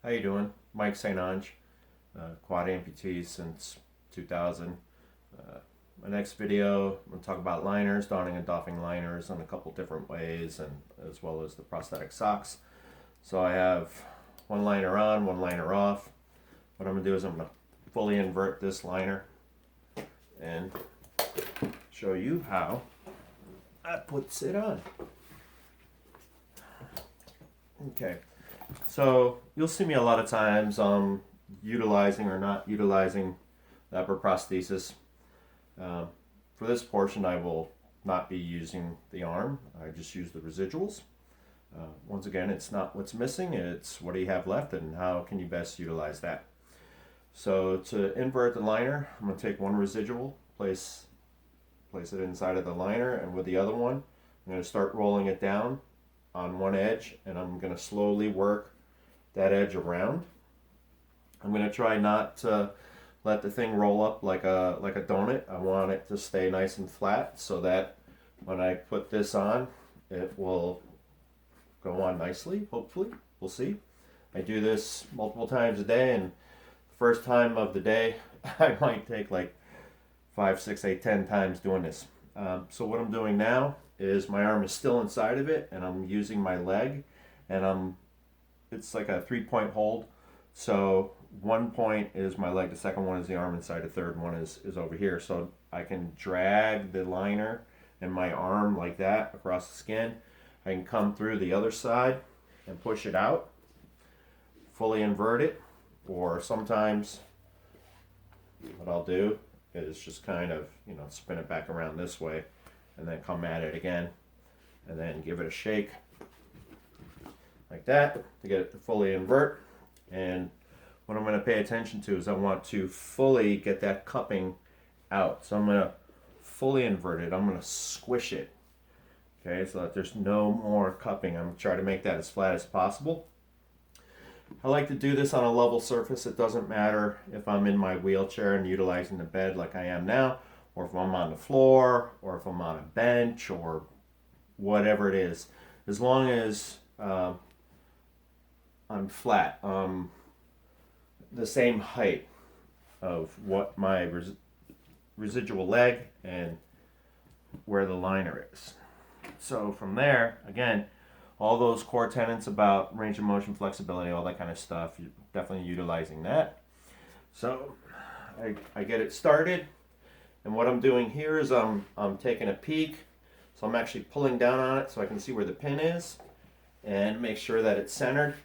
How you doing? Mike St. Onge, quad amputee since 2000. My next video, I'm going to talk about liners, donning and doffing liners in a couple different ways, and as well as the prosthetic socks. So I have one liner on, one liner off. What I'm going to do is I'm going to fully invert this liner and show you how that puts it on. Okay. So you'll see me a lot of times utilizing or not utilizing the upper prosthesis. For this portion, I will not be using the arm. I just use the residuals. Once again, it's not what's missing, it's what do you have left and how can you best utilize that. So to invert the liner, I'm going to take one residual, place it inside of the liner, and with the other one, I'm going to start rolling it down on one edge, and I'm going to slowly work that edge around. I'm going to try not to let the thing roll up like a donut. I want it to stay nice and flat so that when I put this on, it will go on nicely, hopefully. We'll see. I do this multiple times a day, and the first time of the day, I might take like 5, 6, 8, 10 times doing this. So what I'm doing now is my arm is still inside of it, and I'm using my leg, and it's like a 3-point hold. So one point is my leg, the second one is the arm inside, the third one is over here. So I can drag the liner and my arm like that across the skin. I can come through the other side and push it out, fully invert it, or sometimes what I'll do is just kind of, spin it back around this way and then come at it again and then give it a shake like that to get it to fully invert. And what I'm going to pay attention to is I want to fully get that cupping out. So I'm going to fully invert it. I'm going to squish it. Okay, so that there's no more cupping. I'm going to try to make that as flat as possible. I like to do this on a level surface. It doesn't matter if I'm in my wheelchair and utilizing the bed like I am now, or if I'm on the floor, or if I'm on a bench, or whatever it is. As long as I'm flat, the same height of what my residual leg and where the liner is. So from there, again, all those core tenets about range of motion, flexibility, all that kind of stuff, you're definitely utilizing that. So I get it started, and what I'm doing here is I'm taking a peek. So I'm actually pulling down on it so I can see where the pin is and make sure that it's centered.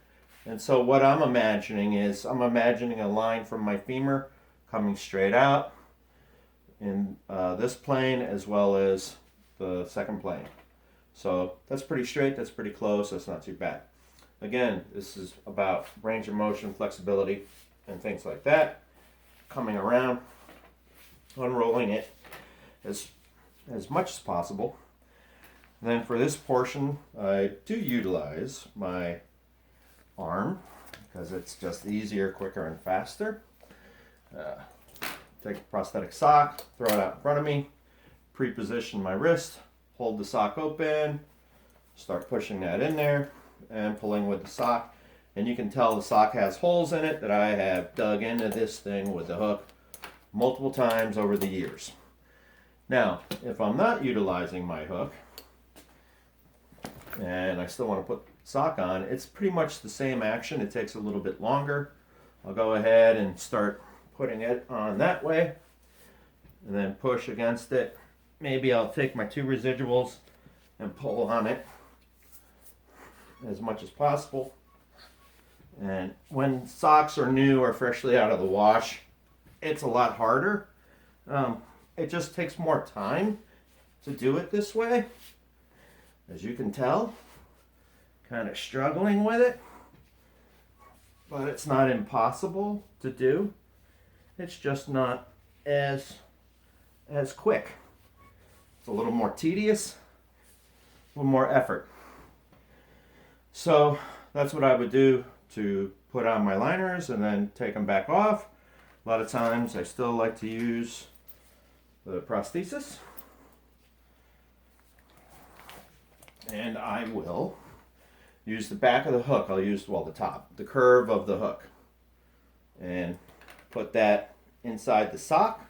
And so what I'm imagining is I'm imagining a line from my femur coming straight out in this plane as well as the second plane. So that's pretty straight, that's pretty close, that's not too bad. Again, this is about range of motion, flexibility, and things like that. Coming around, unrolling it as much as possible. And then for this portion, I do utilize my arm because it's just easier, quicker, and faster. Take a prosthetic sock, throw it out in front of me, pre-position my wrist, hold the sock open, start pushing that in there and pulling with the sock. And you can tell the sock has holes in it that I have dug into this thing with the hook multiple times over the years. Now, if I'm not utilizing my hook and I still want to put the sock on, it's pretty much the same action. It takes a little bit longer. I'll go ahead and start putting it on that way and then push against it. Maybe I'll take my 2 residuals and pull on it as much as possible. And when socks are new or freshly out of the wash, it's a lot harder. It just takes more time to do it this way. As you can tell, kind of struggling with it, but it's not impossible to do. It's just not as quick. It's a little more tedious, a little more effort. So that's what I would do to put on my liners and then take them back off. A lot of times I still like to use the prosthesis. And I will use the back of the hook. I'll use, well, the top, the curve of the hook, and put that inside the sock.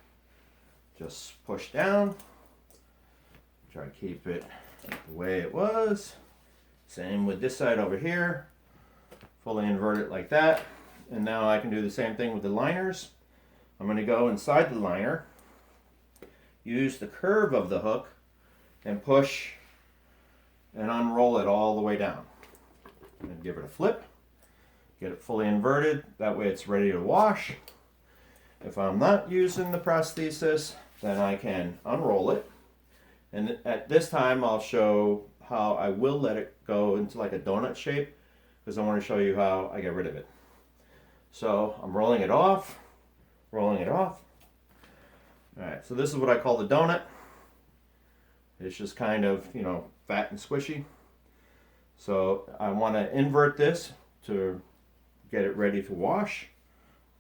Just push down. Try to keep it the way it was. Same with this side over here. Fully invert it like that. And now I can do the same thing with the liners. I'm going to go inside the liner, use the curve of the hook, and push and unroll it all the way down. And give it a flip. Get it fully inverted. That way it's ready to wash. If I'm not using the prosthesis, then I can unroll it. And at this time I'll show how I will let it go into like a donut shape, because I want to show you how I get rid of it. So I'm rolling it off, rolling it off. Alright, so this is what I call the donut. It's just kind of, you know, fat and squishy. So I want to invert this to get it ready to wash.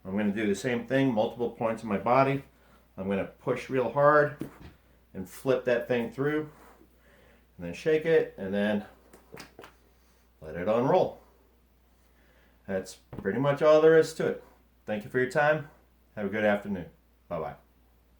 I'm going to do the same thing, multiple points in my body. I'm going to push real hard and flip that thing through, and then shake it, and then let it unroll. That's pretty much all there is to it. Thank you for your time. Have a good afternoon. Bye-bye.